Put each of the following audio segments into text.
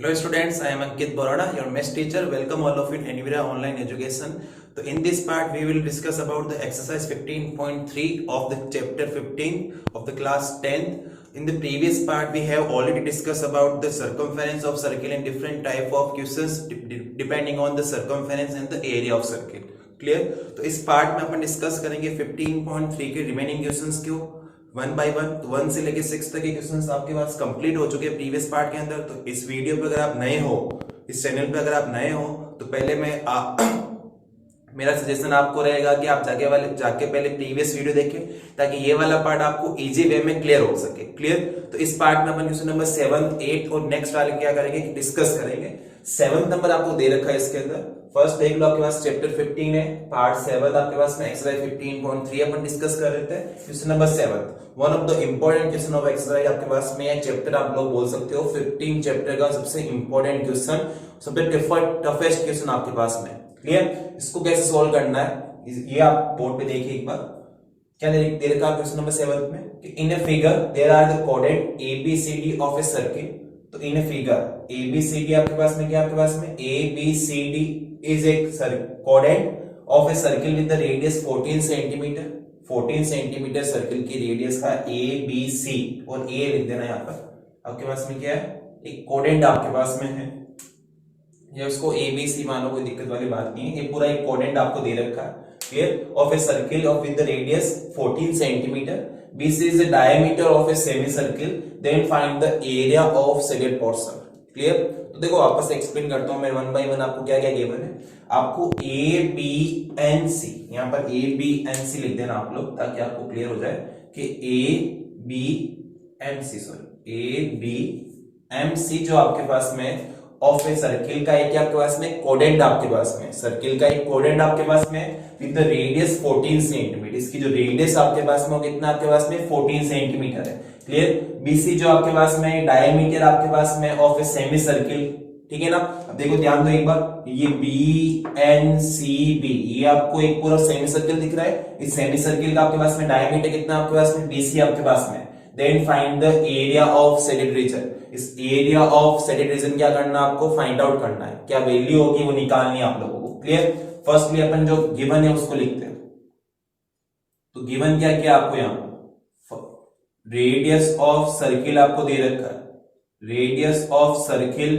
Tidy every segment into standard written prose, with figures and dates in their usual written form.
Hello students, I am Ankit Borada, your maths teacher. Welcome all of you in Anywhere Online Education. So in this part we will discuss about the exercise 15.3 of the chapter 15 of the class 10th. In the previous part we have already discussed about the circumference of circle and different type of questions depending on the circumference and the area of circle. Clear? तो इस part में अपन discuss करेंगे 15.3 के remaining questions को one by one. तो 1 से लेके 6 तक के क्वेश्चंस आपके पास कंप्लीट हो चुके हैं प्रीवियस पार्ट के अंदर। तो इस वीडियो पे अगर आप नए हो, इस चैनल पे अगर आप नए हो, तो पहले मेरा सजेशन आपको रहेगा कि आप जाके पहले प्रीवियस वीडियो देखें ताकि ये वाला पार्ट आपको इजी वे में क्लियर हो सके। क्लियर? तो इस पार्ट में अपन क्वेश्चन नंबर 7, 8 और नेक्स्ट वाले क्या करेंगे, डिस्कस करेंगे। 7 नंबर आपको दे रखा है इसके अंदर। फर्स्ट देख लो, आपके पास चैप्टर 15 है, पार्ट 7 आपके पास में एक्सरसाइज 15.3 अपन डिस्कस कर रहे थे। Question number 7 one of the important question of exercise आपके पास में है। चैप्टर आप लोग बोल सकते हो 15 चैप्टर का सबसे इंपॉर्टेंट क्वेश्चन, सबसे टफेस्ट क्वेश्चन आपके पास में। क्लियर? इसको कैसे सोल्व करना है ये आप बोर्ड पे देखिए एक बार। क्या दे रखा है क्वेश्चन नंबर 7 में कि in a figure there are the coordinate ABCD of a circle. तो इन ए फिगर ABCD आपके पास में क्या, आपके पास में ABCD is a coordinate of a circle with the radius 14 centimetre. 14 centimetre circle की रेडियस का ABC और A लिख देना यहाँ पर। आपके पास में क्या है, एक कोऑर्डिनेट आपके पास में है, या उसको ABC मानो, कोई दिक्कत वाली बात नहीं है। ये पूरा एक कोऑर्डिनेट आपको दे रखा है। Clear? Of a circle of with the radius 14 centimetre, BC is the diameter of a semicircle, then find the area of said portion. Clear? तो देखो वापस एक्सप्लेन करता हूं मैं वन बाय वन। आपको क्या क्या गिवन है, आपको ABNC, यहाँ पर ABNC लिख देना आप लोग ताकि आपको क्लियर हो जाए कि ABMC जो आपके पास में ऑफ ए सर्किल का एक आपके पास में कोऑर्डिनेट आपके पास में, सर्किल का एक कोऑर्डिनेट आपके पास में विद द रेडियस 14 सेंटीमीटर। इसकी जो रेडियस आपके पास में वो कितना आपके पास में 14 सेंटीमीटर है। क्लियर? BC जो आपके पास में डायमीटर आपके पास में ऑफ ए सेमी सर्किल। ठीक है ना? अब देखो ध्यान दो एक बार, ये BNCB ये आपको एक पूरा सेमी सर्किल दिख रहा है। इस सेमी सर्किल का आपके पास में डायमीटर कितना आपके पास में, BC आपके पास में। Then find the area of shaded region. इस एरिया ऑफ सेडेड रीजन क्या करना, आपको फाइंड आउट करना है, क्या वैल्यू होगी वो निकालनी है आप लोगों को। क्लियर? फर्स्टली अपन जो गिवन है उसको लिखते हैं। तो गिवन क्या क्या आपको यहाँ रेडियस ऑफ सर्किल आपको दे रखा है। रेडियस ऑफ सर्किल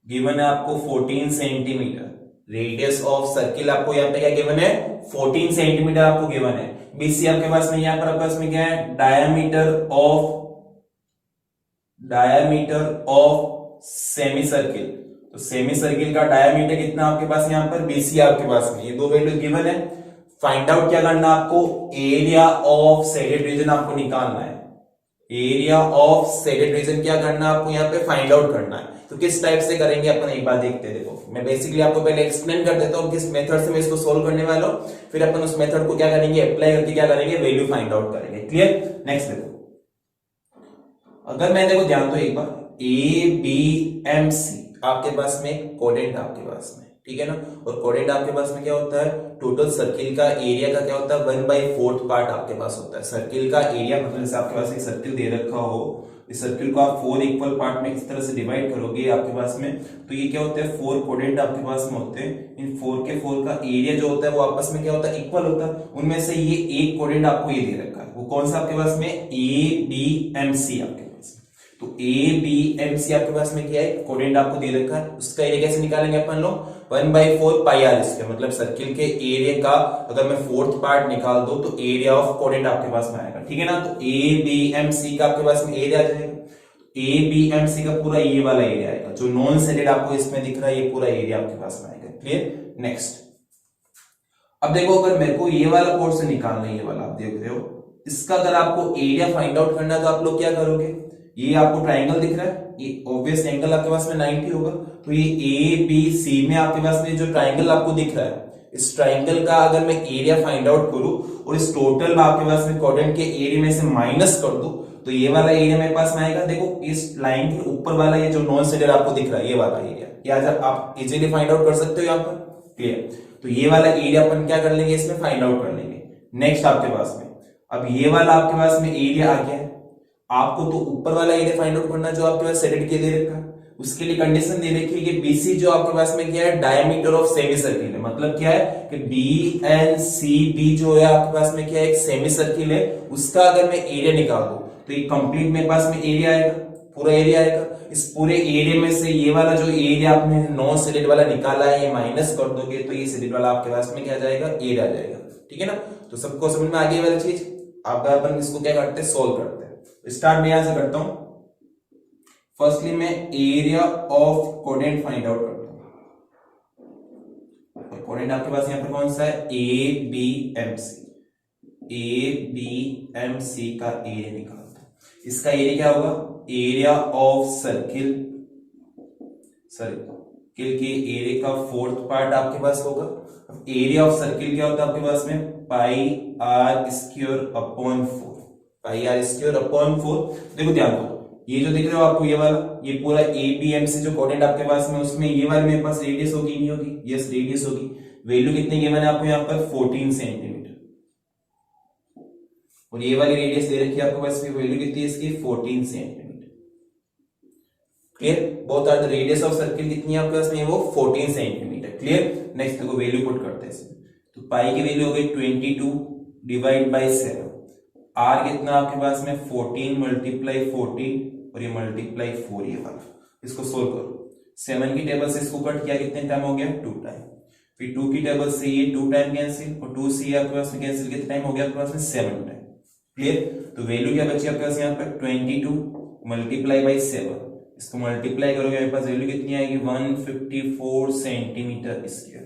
गिवन है आपको 14 सेंटीमीटर। रेडियस ऑफ सर्किल आपको यहाँ पे क्या गिवन है, 14 सेंटीमीटर आपको गिवन है। BC आपके पास में यहाँ पर आपके पास में क्या है, डायमीटर ऑफ सेमी सर्किल। तो सेमी सर्किल का डायमीटर कितना आपके पास यहाँ पर, BC आपके पास में। ये दो वैल्यू गिवन है। फाइंड आउट क्या करना आपको, एरिया ऑफ शेडेड रीजन आपको निकालना है। एरिया ऑफ शेडेड रीजन क्या करना है आपको यहाँ पे फाइंड आउट करना है। तो किस टाइप से करेंगे अपन एक बार देखते हैं। देखो मैं बेसिकली आपको पहले एक्सप्लेन कर देता हूँ किस मेथड से मैं इसको सोल्व करने वाला हूँ, फिर अपन उस मेथड को क्या करेंगे, अप्लाई करके क्या करेंगे, वैल्यू फाइंड आउट करेंगे। क्लियर? नेक्स्ट देखो, अगर मैं देखो ध्यान दो एक बार, ABMC आपके पास में कोऑर्डिनेट आपके पास में, ठीक है ना। और कोऑर्डिनेट आपके पास में क्या होता है, टोटल सर्किल का एरिया का क्या होता है, 1/4 पार्ट आपके पास होता है। सर्किल का एरिया मतलब जैसे आपके पास एक सर्किल दे रखा हो, इस सर्किल को आप 4 इक्वल पार्ट में इस तरह से डिवाइड करोगे आपके पास में, तो ये क्या होता है, 4 कोऑर्डिनेट आपके पास में होते हैं। इन 4 के 4 का एरिया जो होता है वो आपस में क्या होता है, इक्वल होता है। उनमें से ये एक कोऑर्डिनेट आपको ये दे रखा है, वो कौन सा आपके पास में, ABMC आपके पास। तो ABMC आपके पास में क्या है, कोऑर्डिनेट आपको दे रखा है। उसका एरिया कैसे निकालेंगे अपन लोग, 1/4 पाई आर स्क्वायर। मतलब सर्किल के एरिया का अगर मैं 4th पार्ट निकाल दूं तो एरिया ऑफ कोऑर्डिनेट आपके पास में आएगा। ठीक है ना। तो ABMC का आपके पास में एरिया आ जाएगा। ABMC का पूरा ये वाला एरिया आएगा, जो नॉन शेडेड आपको इसमें दिख रहा है, ये पूरा एरिया आपके पास में आएगा। क्लियर? नेक्स्ट, अब देखो अगर मेरे को ये वाला पोर्शन निकालना है, ये वाला आप देख रहे हो, इसका अगर आपको एरिया फाइंड आउट करना है तो आप लोग क्या करोगे, ये आपको ट्राइंगल दिख रहा है, ये ऑब्वियस एंगल आपके पास में 90 होगा। तो ये ABC में आपके पास में जो ट्राइंगल आपको दिख रहा है, इस ट्राइंगल का अगर मैं एरिया फाइंड आउट करूं और इस टोटल आपके पास में कोऑर्डिनेट के एरिया में से माइनस कर दूं तो ये वाला एरिया मेरे पास में आएगा। देखो इस लाइन के ऊपर वाला ये जो नॉन शेडेड आपको दिख रहा है, ये वाला एरिया, या आप इजीली फाइंड आउट कर सकते हो यहाँ पर। क्लियर? तो ये वाला एरिया अपन क्या कर लेंगे, इसमें फाइंड आउट कर लेंगे। नेक्स्ट आपके पास में अब ये वाला आपके पास में एरिया आ गया है। आपको तो ऊपर वाला एरिया फाइंड आउट करना जो आपके पास शेडेड के लिए रखा है। उसके लिए कंडीशन दे रखी है कि BC जो आपके पास में क्या है, डायमीटर ऑफ सेमी सर्किल है। मतलब क्या है कि BNCB जो है आपके पास में क्या है, एक सेमी सर्किल है, उसका अगर मैं एरिया निकाल दूं तो ये कंप्लीट मेरे पास में एरिया आएगा, पूरा एरिया आएगा। इस पूरे एरिया में से ये वाला जो एरिया आपने नॉन सैलिड वाला निकाला है, ये माइनस कर दोगे तो ये सैलिड वाला आपके पास में क्या आ जाएगा, एरिया आ जाएगा। ठीक है ना, तो सबको समझ में आ गई वाली चीज। अब अपन इसको क्या करते हैं, सोल्व करते हैं। स्टार्ट में यहां से करता हूं। फर्स्टली मैं area of quadrant find out करता हूं। कोडेंट आपके पास यहां पर कौन सा है, ABMC। ABMC का एरिया निकालता हूं। इसका एरिया क्या होगा, एरिया ऑफ सर्किल के एरिया का फोर्थ पार्ट आपके पास होगा। एरिया ऑफ सर्किल क्या होता है आपके पास में, pi r square upon 4। Pi r square upon 4। देखो ध्यान दो, ये जो दिख रहे हो आपको, ये वाला, ये पूरा ABMC जो कोऑर्डिनेट आपके पास में, उसमें ये वाले मेरे पास रेडियस होगी, नहीं होगी, यस रेडियस होगी। वैल्यू कितनी गिवन है आपको यहाँ पर, 14 सेंटीमीटर। और ये वाली रेडियस दे रखी है आपके पास, वैल्यू कितनी है इसकी, 14 centimetre. Clear, both are the radius of circle कितनी है आपके पास में, वो 14 सेंटीमीटर। क्लियर, नेक्स्ट देखो वैल्यू पुट करते हैं इसमें। तो पाई की वैल्यू हो गई 22 डिवाइड बाई 7। आर कितना आपके पास में, 14 मल्टीप्लाई 14 और ये मल्टीप्लाई 4, ये वाला। इसको सोल्व करो। 7 की टेबल से इसको कट किया, कितने टाइम हो गया, 2 टाइम। फिर 2 की टेबल से ये 2 टाइम कैंसिल, और 2 से आपके पास में कैंसिल, कितने टाइम हो गया आपके पास में, 7 टाइम। क्लियर, तो वैल्यू क्या बची आपके पास यहाँ पर, 22 मल्टीप्लाई बाई 7। इसको मल्टीप्लाई करोगे मेरे पास वैल्यू कितनी आएगी, 154 सेंटीमीटर स्क्वायर।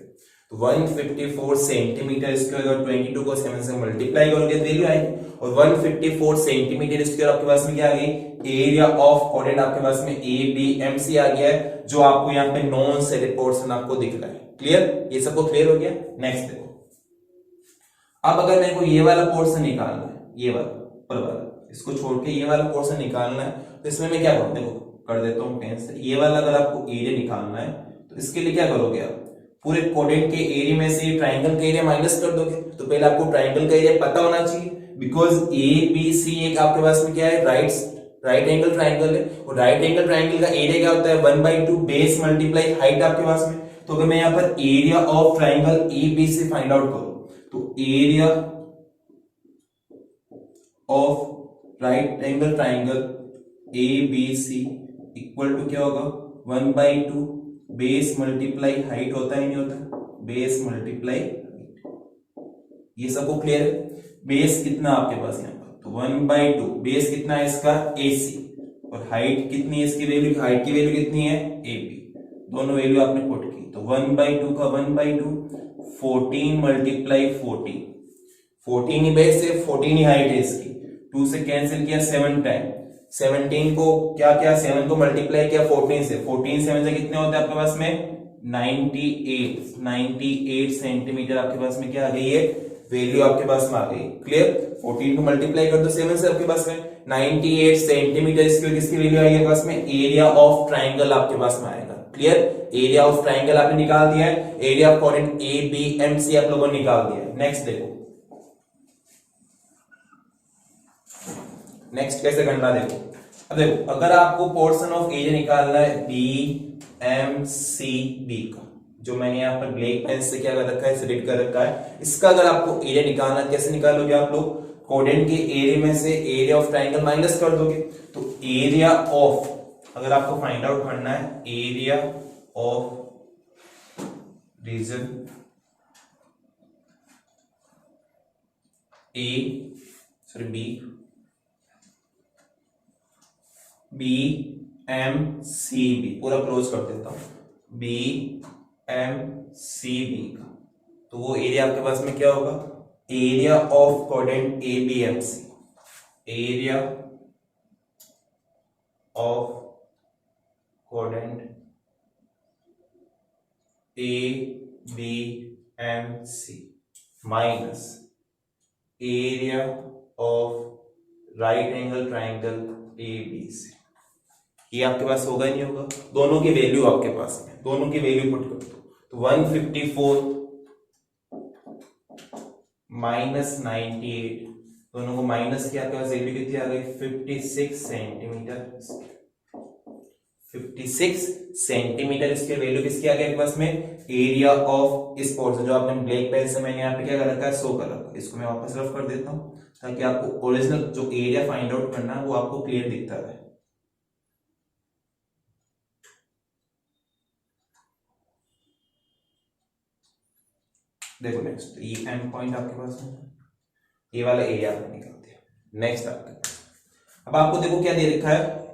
तो 154 सेंटीमीटर स्क्वायर और 22 को 7 से मल्टीप्लाई करोगे तो वैल्यू आएगी। और 154 सेंटीमीटर स्क्वायर आपके पास में क्या आ गई, एरिया ऑफ कोऑर्डिनेट आपके पास में ABMC आ गया है, जो आपको यहाँ पे नॉन सैलिड पोर्शन आपको दिख रहा है। क्लियर, ये सबको क्लियर हो गया। नेक्स्ट देखो, अब अगर मेरे को ये वाला पोर्शन निकालना है, ये वाला ऊपर वाला, इसको छोड़ के ये वाला पोर्शन निकालना है, तो इसमें मैं क्या करूं, देखो कर देता हूं टेंस। ये वाला अगर आपको एरिया निकालना है तो इसके लिए क्या करोगे आप, पूरे कोऑर्डिनेट के एरिया में से ट्रायंगल का एरिया माइनस कर दोगे। तो पहले आपको ट्रायंगल का एरिया पता होना चाहिए, बिकॉज ABC एक आपके पास में क्या है, राइट एंगल ट्रायंगल है। और राइट एंगल ट्रायंगल का एरिया क्या होता है, 1/2 बेस मल्टीप्लाई हाइट आपके पास में। तो अगर मैं यहाँ पर area of triangle ABC find out करूं तो area of right angle triangle ABC equal to क्या होगा, 1/2 बेस मल्टीप्लाई हाइट होता है, नहीं होता, बेस मल्टीप्लाई हाइट। ये सबको क्लियर है। बेस कितना आपके पास यहाँ पर, तो 1/2 बेस कितना है इसका, AC, और हाइट कितनी है इसकी वैल्यू, हाइट की वैल्यू कितनी है, AB। दोनों वैल्यू आपने पुट की, तो 1/2 का 1/2, 14 मल्टीप्लाई 14। 14 ही बेस है, 14 ही हाइट है इसकी। 2 से कैंसिल किया 7 टाइम। 17 को क्या क्या, 7 को मल्टीप्लाई किया 14 से। 14 7 से कितने होते हैं आपके पास में, 98 सेंटीमीटर आपके पास में क्या आ गई है, वैल्यू आपके पास में आ गई। क्लियर, 14 को मल्टीप्लाई कर दो 7 से, आपके पास में 98 सेंटीमीटर स्क्वायर किसकी वैल्यू आएगी आपके पास में, एरिया ऑफ ट्राइंगल आपके पास में आएगा। क्लियर, एरिया ऑफ ट्राइंगल आपने निकाल दिया है, एरिया ऑफ कोऑर्डिनेट ABMC आप लोगों ने निकाल दिया है। नेक्स्ट देखो, नेक्स्ट कैसे करना देखो। अब देखो, अगर आपको पोर्शन ऑफ एरिया निकालना है BMCB का, जो मैंने यहाँ पर ब्लैक पेन से क्या कर रखा है, सिलेक्ट कर रखा है, इसका अगर आपको एरिया निकालना है, कैसे निकालोगे आप लोग, कोऑर्डिनेट के एरिया में से एरिया ऑफ ट्राइंगल माइनस कर दोगे। तो एरिया ऑफ, अगर आपको फाइंड आउट करना है एरिया ऑफ रीजन BMCB, पूरा क्लोज कर देता हूं, BMCB का, तो वो एरिया आपके पास में क्या होगा, area of coordinate ABMC, area of coordinate ABMC minus area of right angle triangle ABC। ये आपके पास होगा ही नहीं होगा, दोनों की वैल्यू आपके पास है, दोनों की वैल्यू पुट कर दो। तो 154 माइनस 98, दोनों को माइनस किया, आपके पास वैल्यू कितनी आ गई, 56 सेंटीमीटर, 56 सेंटीमीटर इसकी वैल्यू किसकी आ गई आपके पास में, एरिया ऑफ इस पोर्शन जो आपने ब्लैक पेन से मैंने यहाँ पे क्या कर रखा है, शो कर रखा है। इसको मैं वापस रफ कर देता हूँ ताकि आपको ओरिजिनल जो एरिया फाइंड आउट करना है वो आपको क्लियर दिखता है। देखो नेक्स्ट ये एम पॉइंट आपके पास है, ये वाला एरिया आपने निकाल दिया। नेक्स्ट आपके पास अब आपको देखो क्या दे रखा है,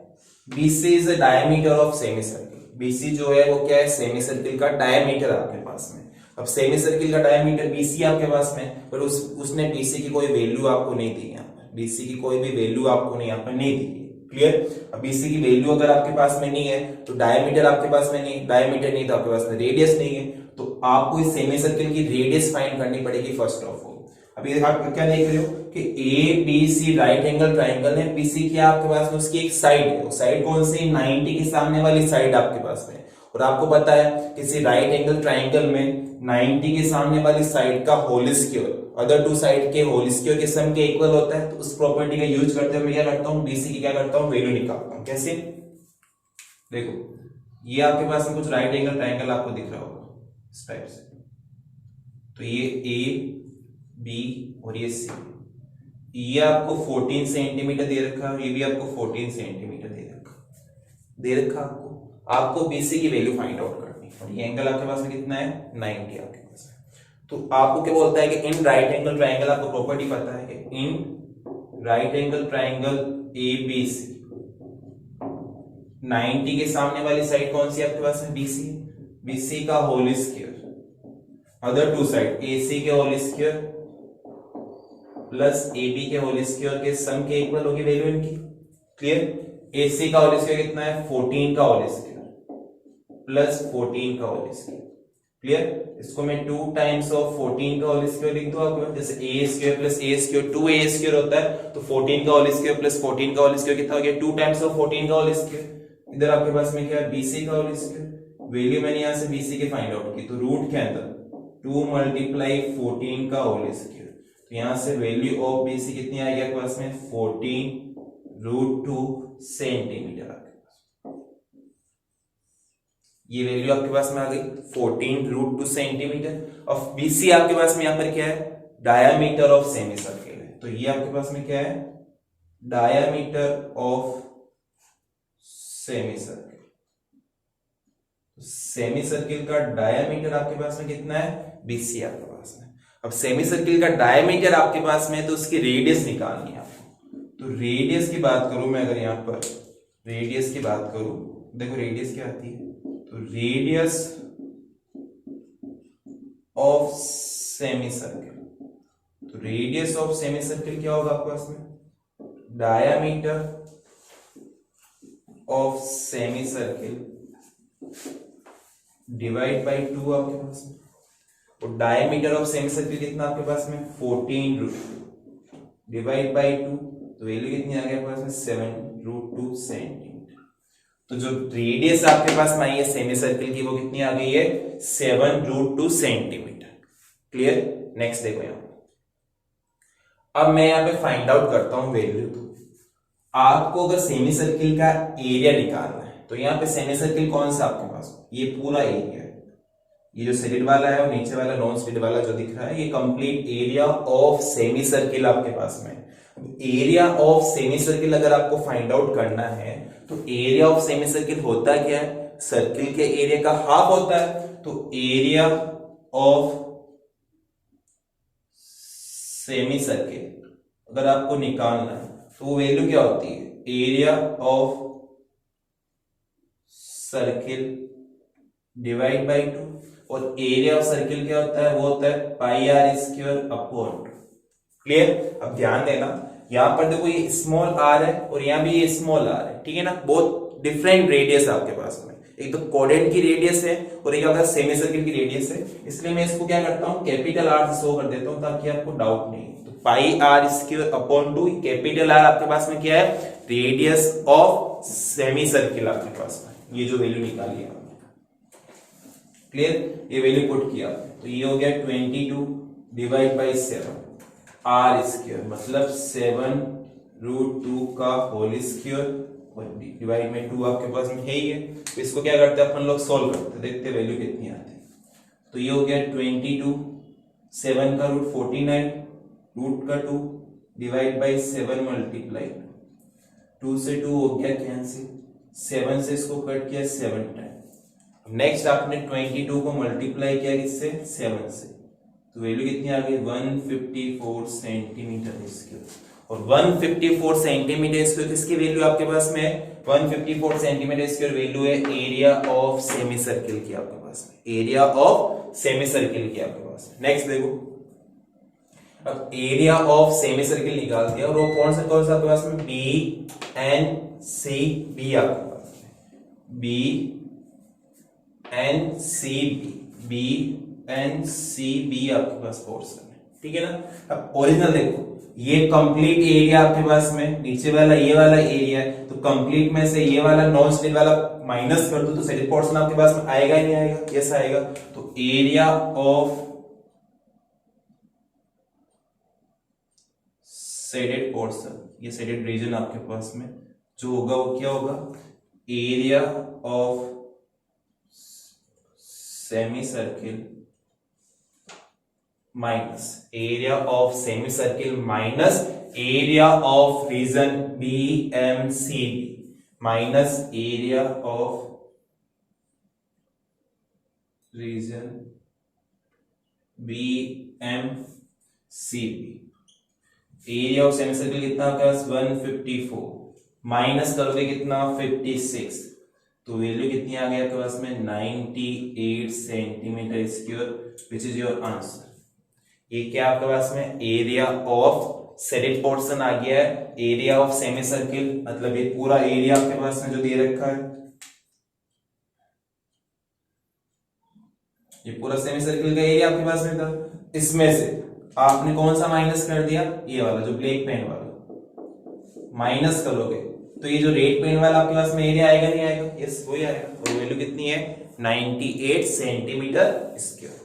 BC is the diameter of semi circle. BC जो है वो क्या है, सेमी सर्किल का डायमीटर आपके पास में। अब सेमी सर्किल का डायमीटर BC आपके पास में, पर उसने BC की कोई वैल्यू आपको नहीं दी यहाँ पर, BC की कोई भी वैल्यू आपको नहीं यहाँ पर नहीं दी। क्लियर। अब BC की वैल्यू अगर आपके पास में नहीं है तो डायमीटर आपके पास में नहीं, डायमीटर नहीं तो आपके पास में रेडियस नहीं है, तो आपको इस सेमी सर्किल की रेडियस फाइंड करनी पड़ेगी फर्स्ट ऑफ ऑल। अभी आप क्या देख रहे हो कि ABC राइट एंगल ट्राइंगल है, BC क्या आपके पास में उसकी एक साइड है, वो साइड कौन सी, 90 के सामने वाली साइड आपके पास में। और आपको पता है किसी राइट एंगल ट्राइंगल में 90 के सामने वाली साइड का whole square other two side के होल स्क्वायर के सम के इक्वल होता है। तो उस प्रॉपर्टी का यूज करते हुए मैं क्या करता हूँ, BC की क्या करता हूँ, वैल्यू निकालता हूँ। कैसे, देखो ये आपके पास में कुछ राइट एंगल ट्राइंगल आपको दिख रहा होगा इस टाइप से, तो ये A B और ये C, ये आपको 14 सेंटीमीटर दे रखा है, ये भी आपको 14 सेंटीमीटर दे रखा आपको BC की वैल्यू फाइंड आउट करनी है। और ये एंगल आपके पास में कितना है, 90 आपके पास है। तो आपको क्या बोलता है कि इन राइट एंगल ट्राइंगल, आपको प्रॉपर्टी पता है कि in right angle triangle ABC 90 के सामने वाली साइड कौन सी आपके पास में, BC का whole square other two side AC के होल स्क्वायर प्लस AB के होल स्क्वायर के सम के इक्वल होगी वैल्यू इनकी। क्लियर। AC का होल स्क्वायर कितना है, 14 का होल स्क्वायर प्लस 14 का होल स्क्वायर। क्लियर। इसको मैं 2 टाइम्स ऑफ 14 का होल स्क्वायर लिख दूं आपको, जैसे A square plus A square 2A square होता है, तो 14 का होल स्क्वायर प्लस 14 का होल स्क्वायर कितना हो गया, 2 टाइम्स ऑफ 14 का होल स्क्वायर। इधर आपके पास में क्या है, BC का होल स्क्वायर। वैल्यू मैंने यहां से BC के फाइंड आउट की, तो रूट के अंदर 2 मल्टीप्लाई 14 का होल स्क्वायर, तो यहां से वैल्यू ऑफ BC कितनी आएगी आपके पास में, 14√2 सेंटीमीटर आपके पास। ये वैल्यू आपके पास में आ गई 14√2 सेंटीमीटर। और BC आपके पास में यहां पर क्या है, डायामीटर ऑफ सेमी सर्किल है, तो ये आपके पास में क्या है, diameter of semi circle. Semi circle का डायामीटर आपके पास में कितना है, BC आपके पास में। अब सेमी सर्किल का डायमीटर आपके पास में है, तो उसकी रेडियस निकालनी है आपको। तो रेडियस की बात करूं मैं, अगर यहां पर रेडियस की बात करूं, देखो रेडियस क्या आती है, तो रेडियस ऑफ सेमी सर्किल, तो रेडियस ऑफ सेमी सर्किल क्या होगा आपके पास में, diameter of semi circle divide by 2 आपके पास में। तो डायमीटर ऑफ सेमी सर्किल कितना आपके पास में, 14 डिवाइड बाई 2, तो वैल्यू कितनी आ गई आपके पास में, 7√2 सेंटीमीटर। तो जो रेडियस आपके पास में आई है सेमी सर्किल की, वो कितनी आ गई है, 7√2 सेंटीमीटर। क्लियर। नेक्स्ट देखो यहां, अब मैं यहां पे फाइंड आउट करता हूं वैल्यू। आपको अगर सेमी सर्किल का एरिया निकालना है, तो यहां पे सेमी सर्किल कौन सा आपके पास, ये पूरा एरिया है, ये जो सॉलिड वाला है और नीचे वाला नॉन सॉलिड वाला जो दिख रहा है, ये complete area of semi circle आपके पास में। एरिया ऑफ सेमी सर्किल अगर आपको फाइंड आउट करना है, तो एरिया ऑफ सेमी सर्किल होता क्या है, सर्किल के एरिया का हाफ होता है। तो एरिया ऑफ सेमी सर्किल अगर आपको निकालना है, तो वो वैल्यू क्या होती है, area of circle divide by 2, और एरिया ऑफ सर्किल क्या होता है, वो होता है पाई आर स्क्वायर अपॉन 2। क्लियर। अब ध्यान देना, यहां पर देखो ये स्मॉल आर है और यहां भी ये स्मॉल आर है, ठीक है ना, बहुत डिफरेंट रेडियस आपके पास में, एक तो कोडेंट की रेडियस है और एक आपका सेमी सर्किल की रेडियस है। इसलिए मैं इसको क्या करता हूं, कैपिटल आर से शो कर देता हूं ताकि आपको डाउट नहीं। तो pi r square upon 2, capital R आपके पास में क्या है, रेडियस ऑफ सेमी सर्किल आपके पास में, ये जो वैल्यू निकाली है। क्लियर। ये वैल्यू पुट किया, तो ये हो गया 22 डिवाइड बाई 7 आर स्क्वायर, मतलब 7√2 का होल स्क्वायर डिवाइड में 2 आपके पास में है ही है, तो इसको क्या करते हैं अपन लोग सॉल्व करते हैं, देखते हैं वैल्यू कितनी आती है। तो ये हो गया 22, 7 का रूट 49, रूट का 2 डिवाइड बाई 7 मल्टीप्लाई 2 से 2 हो गया कैंसिल, 7 से इसको कट किया 7 टाइम। नेक्स्ट आपने 22 को मल्टीप्लाई किया किससे, 7 से, तो वैल्यू कितनी आ गई 154 सेंटीमीटर स्क्वायर। और 154 सेंटीमीटर स्क्वायर किसकी वैल्यू आपके पास में है, 154 सेंटीमीटर स्क्वायर वैल्यू है एरिया ऑफ सेमी सर्किल की आपके पास में, एरिया ऑफ सेमी सर्किल की आपके पास में। नेक्स्ट देखो, अब एरिया ऑफ सेमी सर्किल निकाल दिया और वो कौन सा आपके पास में, बी एन सी बी आपके पास में, B N C B N C B आपके पास पोर्शन है, ठीक है ना। अब ओरिजिनल देखो, ये कंप्लीट एरिया आपके पास में, नीचे वाला ये वाला एरिया है, तो कंप्लीट में से ये वाला नॉन स्टेट वाला माइनस कर दो तो सेडेड पोर्शन आपके पास में आएगा ही नहीं आएगा, यस आएगा। तो एरिया ऑफ सेडेड पोर्शन, ये सेडेड रीजन आपके पास में जो होगा वो क्या होगा, area of semi circle minus area of semi circle minus area of region B M C B minus area of region B M C B. Area of semi circle कितना आपके पास 154 माइनस करोगे कितना 56, तो वैल्यू कितनी आ गई आपके पास में 98 centimetre square, which is your answer. ये क्या आपके पास में एरिया ऑफ सेडेड पोर्शन आ गया है, एरिया ऑफ सेमी सर्किल मतलब ये पूरा एरिया आपके पास में जो दे रखा है, ये पूरा सेमी सर्किल का एरिया आपके पास में था, इसमें से आपने कौन सा माइनस कर दिया, ये वाला जो ब्लैक पेन वाला माइनस करोगे तो ये जो रेड पेन वाला आपके पास में एरिया आएगा नहीं आएगा, यस वही आएगा। और वैल्यू कितनी है 98 सेंटीमीटर स्क्वायर।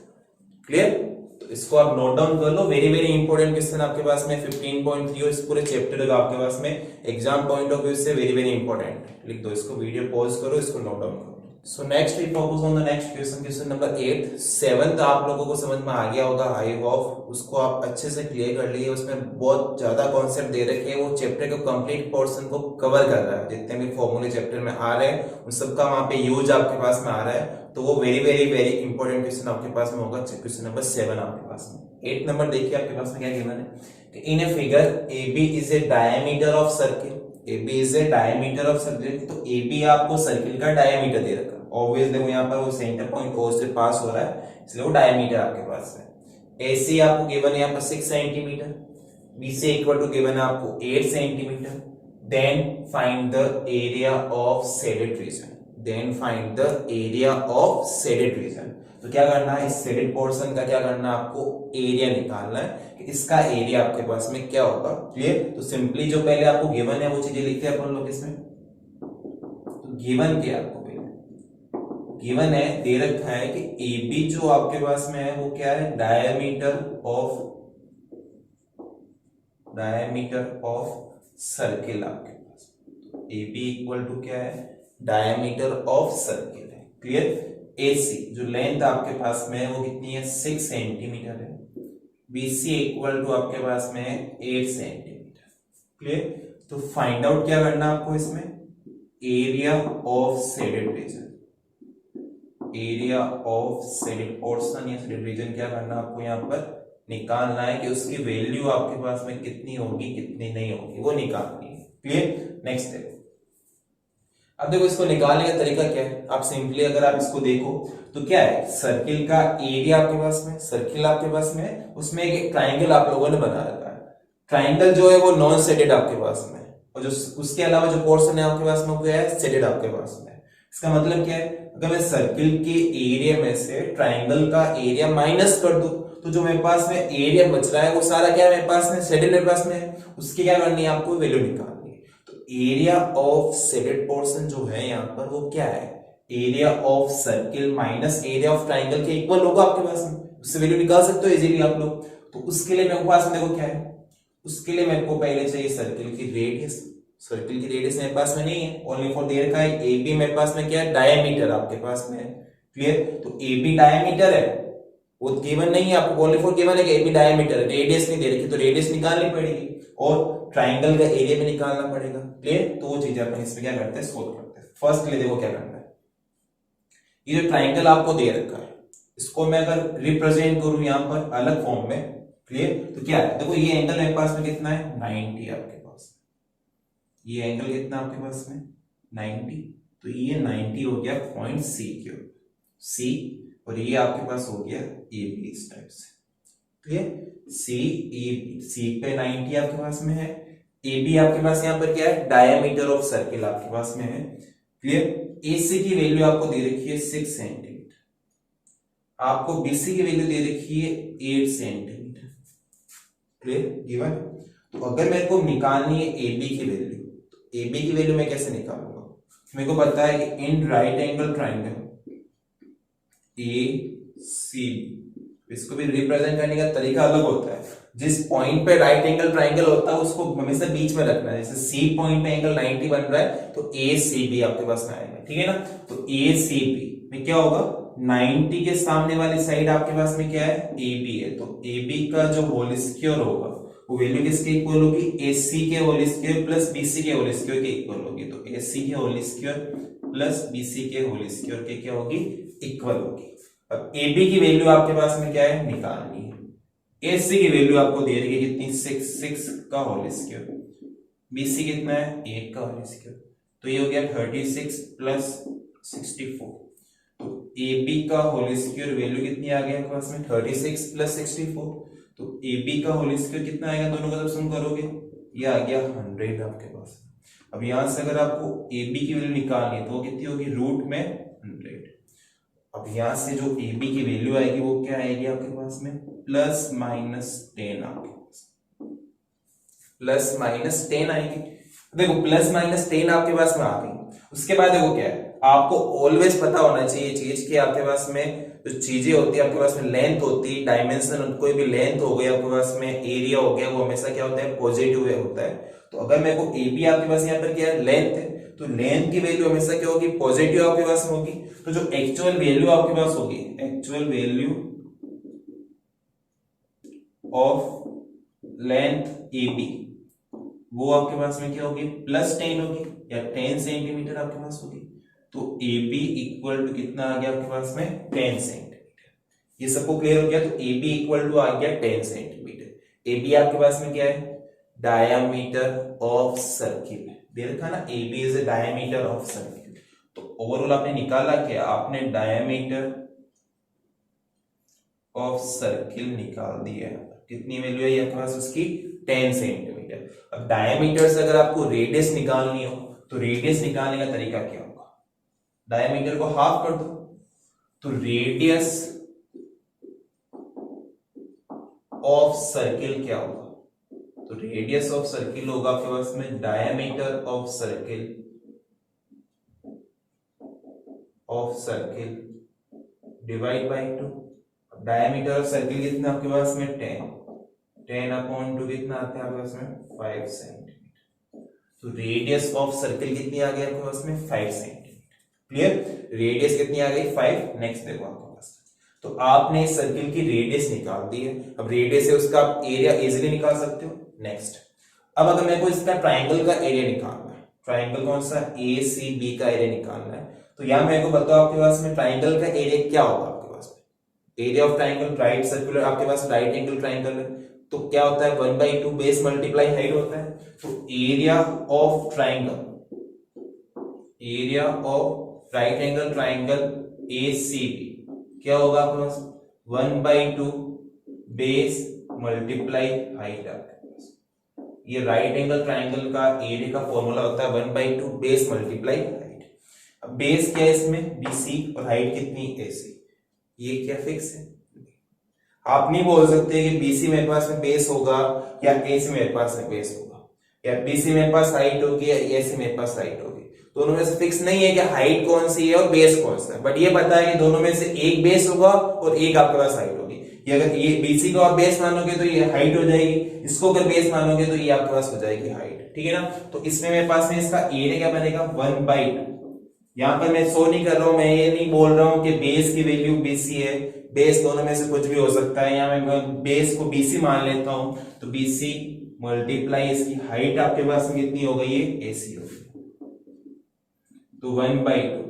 क्लियर, इसको आप नोट डाउन कर लो, वेरी वेरी इंपॉर्टेंट क्वेश्चन आपके पास में 15.3 और इस पूरे चैप्टर का आपके पास में एग्जाम पॉइंट ऑफ व्यू से वेरी वेरी इंपॉर्टेंट है। लिख दो इसको, वीडियो पॉज करो, इसको नोट डाउन करो। So next we focus on the next question, question number 8। 7th आप लोगों को समझ में आ गया होगा, आई होप उसको आप अच्छे से क्लियर कर लिए। उसमें बहुत ज्यादा कॉन्सेप्ट दे रखे हैं, वो चैप्टर के कंप्लीट पोर्शन को कवर कर रहा है, जितने भी फॉर्मूले चैप्टर में आ रहे हैं उन सबका वहां पे यूज आपके पास में आ रहा है, तो वो very very very important question आपके पास में होगा। क्वेश्चन नंबर 7 आपके पास में। 8 नंबर देखिए आपके पास में क्या गिवन है, in a figure AB is a diameter of circle, AB is a diameter of circle, तो AB आपको सर्किल का डायमीटर दे रखा है, ऑब्वियसली देखो यहाँ पर वो सेंटर पॉइंट O से पास हो रहा है इसलिए वो डायमीटर आपके पास है। AC आपको गिवन है यहाँ पर 6 centimetre, BC equal to given है आपको 8 centimetre. Then find the area of shaded region, then find the area of shaded region. तो क्या करना है, इस शेडेड पोर्शन का क्या करना है, आपको एरिया निकालना है कि इसका एरिया आपके पास में क्या होगा। क्लियर, तो सिंपली जो पहले आपको गिवन है वो चीजें लिखते हैं अपन लोग इसमें। तो गिवन क्या आपको पहले गिवन है, दे रखा है कि AB जो आपके पास में है वो क्या है, डायमीटर ऑफ सर्किल आपके पास। AB इक्वल टू क्या है, डायमीटर ऑफ सर्किल है। क्लियर, AC जो लेंथ आपके पास में है वो कितनी है 6 सेंटीमीटर है, BC इक्वल टू आपके पास में 8 सेंटीमीटर। क्लियर, तो फाइंड आउट क्या करना आपको इसमें, area of shaded reason, area of shaded portion या शेडेड रीजन क्या करना आपको यहाँ पर निकालना है कि उसकी वैल्यू आपके पास में कितनी होगी कितनी नहीं होगी वो निकालनी है। Clear, next step. अब देखो इसको निकालने का तरीका क्या है, आप सिंपली अगर आप इसको देखो तो क्या है, सर्किल का एरिया आपके पास में, सर्किल आपके पास में, उसमें एक ट्राइंगल आप लोगों ने बना रखा है। ट्राइंगल जो है वो नॉन शेडेड आपके पास में, और जो उसके अलावा जो पोर्शन है आपके पास में वो क्या है, शेडेड आपके पास में। इसका मतलब क्या है, अगर मैं सर्किल के एरिया में से ट्राइंगल का एरिया माइनस कर दूं तो जो मेरे पास में एरिया बच रहा है वो सारा क्या है मेरे पास में, शेडेड मेरे पास में है, उसकी क्या करनी है आपको, वैल्यू निकालनी है। तो एरिया ऑफ शेडेड पोर्शन जो है यहाँ पर वो क्या है, area of circle minus area of triangle के इक्वल होगा आपके पास में, उससे वैल्यू निकाल सकते हो इजीली आप लोग। तो उसके लिए मेरे पास में देखो क्या है, उसके लिए मेरे को पहले चाहिए सर्किल की रेडियस, सर्किल की रेडियस मेरे पास में नहीं है, ओनली फॉर दे रखा है AB मेरे पास में क्या है, डायमीटर आपके पास में है। क्लियर? तो AB डायमीटर है, वो गिवन नहीं है आपको, ओनली फॉर गिवन है कि AB डायमीटर है, रेडियस नहीं दे रखी, तो रेडियस निकालनी पड़ेगी और ट्राइंगल का एरिया भी निकालना पड़ेगा। क्लियर? तो वो चीजें अपन इसमें क्या करते हैं, सोल्व करते हैं। फर्स्ट के लिए देखो क्या करना है, ये जो ट्राइंगल आपको दे रखा है इसको मैं अगर रिप्रेजेंट करूं यहां पर अलग फॉर्म में, क्लियर, तो क्या है, देखो ये एंगल मेरे पास में कितना है, 90 आपके पास, ये एंगल कितना आपके पास में 90, तो ये 90 हो गया पॉइंट सी के ऊपर, सी, और ये आपके पास हो गया ए बी इस टाइप से। क्लियर? सी ए बी, सी पे 90 आपके पास में है, ए बी आपके पास यहां पर क्या है, डायमीटर ऑफ सर्किल आपके पास में है। क्लियर? एसी की वैल्यू आपको दे रखी है 6 सेंटीमीटर, आपको बीसी की वैल्यू दे रखी है 8 सेंटीमीटर। क्लियर? गिवन। तो अगर मेरे को निकालनी है एबी की वैल्यू, तो एबी की वैल्यू मैं कैसे निकालूंगा, मेरे को पता है कि in right angle triangle A C, इसको भी रिप्रेजेंट करने का तरीका अलग होता है। जिस पॉइंट पे राइट एंगल ट्राइंगल होता है उसको हमेशा बीच में रखना है, जैसे सी पॉइंट पे एंगल 90 बन रहा है तो ए सी बी आपके पास में आएगा, ठीक है ना। तो ए सी बी में क्या होगा, 90 के सामने वाली साइड आपके पास में क्या है, ए बी है, तो ए बी का जो होल स्क्वायर होगा वो वैल्यू किसके इक्वल होगी, ए सी के whole square plus B C के होल स्क्वायर के इक्वल होगी। तो ए सी के whole square plus B C के होल स्क्वायर के क्या होगी, इक्वल होगी। अब ए बी की वैल्यू आपके पास में क्या है, निकालनी है। एसी की वैल्यू आपको दे रही है कितनी, 6 का होल स्क्वायर, बीसी कितना है, 8 का होल स्क्वायर, तो ये हो गया 36 प्लस 64। तो ए बी का होल स्क्वायर वैल्यू कितनी आ गई आपके पास में, 36 प्लस 64। तो ए बी का होल स्क्वायर कितना आएगा, दोनों का जब सम करोगे ये आ गया 100 आपके पास। अब यहां से अगर आपको ए बी की वैल्यू निकालनी है तो वो कितनी होगी, रूट में 100। अब यहां से जो ए बी की वैल्यू आएगी वो क्या आएगी आपके पास में, प्लस माइनस 10 आपके पास, प्लस माइनस 10 आएगी। देखो प्लस माइनस 10 आपके पास में आ गई। उसके बाद देखो क्या है, आपको ऑलवेज पता होना चाहिए चीज कि आपके पास में जो चीजें होती है, आपके पास में लेंथ होती है, डायमेंशन, कोई भी लेंथ हो गई आपके पास में, एरिया हो गया, वो हमेशा क्या होता है, पॉजिटिव होता है। तो अगर मेरे को ए बी आपके पास यहाँ पर क्या है, लेंथ है, तो लेंथ की वैल्यू हमेशा क्या होगी, पॉजिटिव आपके पास में होगी। तो जो एक्चुअल वैल्यू आपके पास होगी, actual value of length A B, वो आपके पास में क्या होगी, प्लस 10 होगी या 10 सेंटीमीटर आपके पास होगी। तो ए बी इक्वल टू कितना आ गया आपके पास में, 10 सेंटीमीटर। ये सबको क्लियर हो गया। तो ए बी इक्वल टू आ गया 10 सेंटीमीटर। ए बी आपके पास में क्या है, डायमीटर ऑफ सर्किल दे रखा ना, A B is the diameter of circle. तो ओवरऑल आपने निकाला क्या, आपने डायमीटर ऑफ सर्किल निकाल दिया। कितनी वैल्यू है आपके पास उसकी, 10 सेंटीमीटर। अब डायमीटर से अगर आपको रेडियस निकालनी हो तो रेडियस निकालने का तरीका क्या होगा, डायमीटर को हाफ कर दो, तो रेडियस ऑफ सर्किल क्या होगा, तो रेडियस ऑफ सर्किल होगा आपके पास में diameter of circle divide by 2। Diameter of circle कितना आपके पास में, 10 अपॉन 2 कितना आता है आपके पास में, 5 सेंटीमीटर। तो रेडियस ऑफ सर्किल कितनी आ गई आपके पास में, 5 सेंटीमीटर। क्लियर? रेडियस कितनी आ गई, 5। नेक्स्ट देखो आपके पास, तो आपने इस सर्किल की रेडियस निकाल दी है। अब रेडियस है उसका आप एरिया इजीली निकाल सकते हो। नेक्स्ट, अब अगर मेरे को इसका ट्राइंगल का एरिया निकालना है, ट्राइंगल कौन सा, ए सी बी का एरिया निकालना है, तो यहां मेरे को बताओ आपके पास में ट्राइंगल का एरिया क्या होगा आपके पास में, area of triangle, right circular आपके पास राइट एंगल ट्राइंगल है, तो क्या होता है, 1/2 बेस मल्टीप्लाई हाइट होता है। तो area of triangle, area of right angle triangle A C B क्या होगा आपके पास, 1/2 बेस मल्टीप्लाई हाइट आपके पास। ये राइट एंगल ट्राइंगल का एरिया का फॉर्मूला होता है 1/2 बेस मल्टीप्लाई हाइट। अब बेस क्या है इसमें, बीसी, और हाइट कितनी, एसी। ये क्या फिक्स है, आप नहीं बोल सकते कि बीसी मेरे पास में बेस होगा या एसी मेरे पास में बेस होगा। या बीसी मेरे पास हाइट होगी या एसी मेरे पास हाइट होगी। दोनों में से फिक्स नहीं है कि हाइट कौन सी है और बेस कौन सा है, बट ये पता है कि दोनों में से एक बेस होगा और एक आपके पास हाइट होगी। ये अगर ये बीसी को आप बेस मानोगे तो ये हाइट हो जाएगी, इसको अगर बेस मानोगे तो ये आपके पास हो जाएगी हाइट, ठीक है ना। तो इसमें मेरे पास में इसका एरिया क्या बनेगा 1/2। यहां पर मैं शो नहीं कर रहा हूं, मैं ये नहीं बोल रहा हूं कि बेस की वैल्यू बीसी है, बेस दोनों में से कुछ भी हो सकता है। यहां मैं बेस को बीसी मान लेता हूं, तो बीसी मल्टीप्लाई इसकी हाइट आपके पास में कितनी हो गई है, एसी हो गई। तो 1/2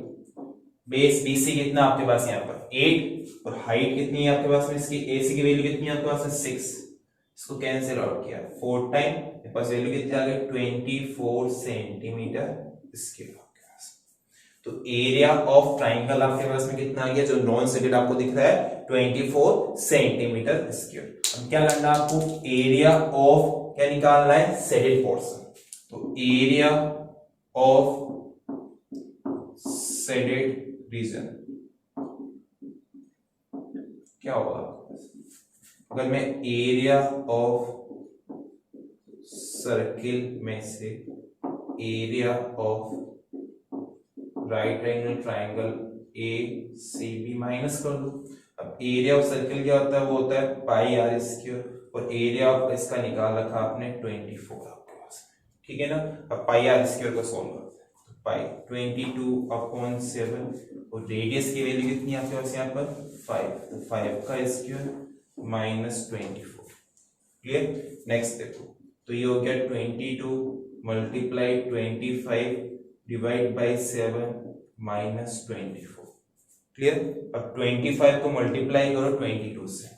बेस बीसी कितना आपके पास यहाँ पर 8 और हाइट कितनी है आपके पास में इसकी, एसी की वैल्यू कितनी है आपके पास में 6। इसको कैंसिल आउट किया 4 टाइम, मेरे पास वैल्यू कितनी आ गई 24 सेंटीमीटर स्क्वायर आपके पास। तो एरिया ऑफ ट्राइंगल आपके पास में कितना आ गया, जो नॉन शेडेड आपको दिख रहा है 24 सेंटीमीटर स्क्वायर। अब क्या करना है आपको, एरिया ऑफ क्या निकालना है, शेडेड पोर्शन। तो एरिया ऑफ शेडेड रीजन क्या होगा, अगर मैं एरिया ऑफ सर्किल में से area of right angle triangle A C B minus कर दूं। अब एरिया ऑफ सर्किल क्या होता है, वो होता है पाई आर स्क्वायर, और एरिया ऑफ इसका निकाल रखा आपने 24 आपके पास, ठीक है ना। अब पाई आर स्क्वायर को सोल्व करते हैं, तो पाई 22/7 और रेडियस की वैल्यू कितनी आपके पास यहाँ पर 5, तो 5 का स्क्वायर माइनस 24। क्लियर। नेक्स्ट देखो, तो ये हो गया 22 multiply 25 divide by 7 minus 24। Clear. अब 25 को मल्टीप्लाई करो 22 से,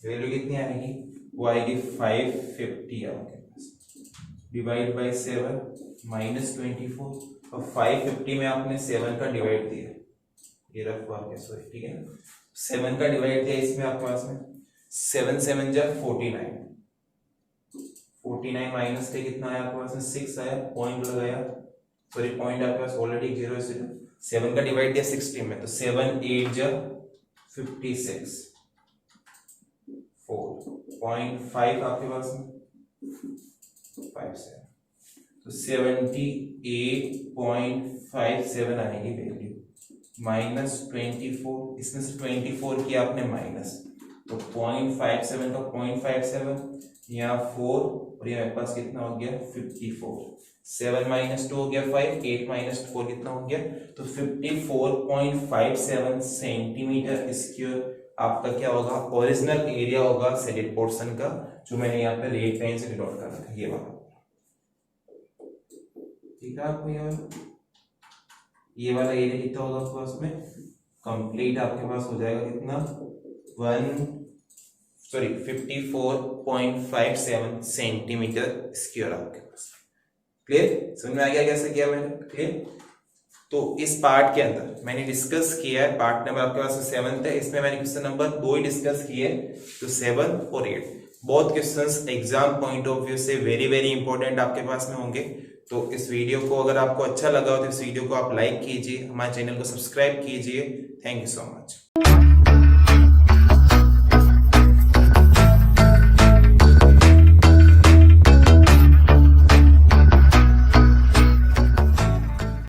वैल्यू कितनी आएगी, वो आएगी 550 आपके पास, डिवाइड बाई 7 माइनस 24। और 550 में आपने 7 का डिवाइड दिया, ये रफ वाक्य सॉरी, ठीक है ना। 7 का डिवाइड दिया इसमें आपके पास में 7 7 जा 49, 49 माइनस के कितना आया आपके पास में 6 आया, पॉइंट लगाया, सॉरी पॉइंट आपके पास ऑलरेडी 0 है, 7 का डिवाइड दिया 16 में, तो 7 8 जा 56, 4.5 आपके पास में 57, तो 78.57 आएगी वैल्यू, माइनस 24, इसमें से 24 किया आपने माइनस, तो 0.57 का 0.57 यहाँ 4 और ये मेरे पास कितना हो गया 54, 7 माइनस 2 हो गया 5, 8 माइनस 4 कितना हो गया, तो 54.57 सेंटीमीटर स्क्वायर आपका क्या होगा, ओरिजिनल एरिया होगा शेडेड पोर्शन का, जो मैंने यहाँ पे रेड पेन से डिनोट कर रखा है, ये वाला, ठीक है। आपको ये वाला एरिया कितना होगा आपके पास में, कंप्लीट आपके पास हो जाएगा कितना 54.57 सेंटीमीटर स्क्वायर आपके पास। क्लियर, समझ में आ गया कैसे किया मैंने, क्लियर। तो इस पार्ट के अंदर मैंने डिस्कस किया है, पार्ट नंबर आपके पास 7 है, इसमें मैंने क्वेश्चन नंबर 2 ही डिस्कस किए, तो 7 और 8 बहुत questions exam point of view से वेरी वेरी इंपॉर्टेंट आपके पास में होंगे। तो इस वीडियो को अगर आपको अच्छा लगा हो तो इस वीडियो को आप लाइक कीजिए, हमारे चैनल को सब्सक्राइब कीजिए। Thank you so much.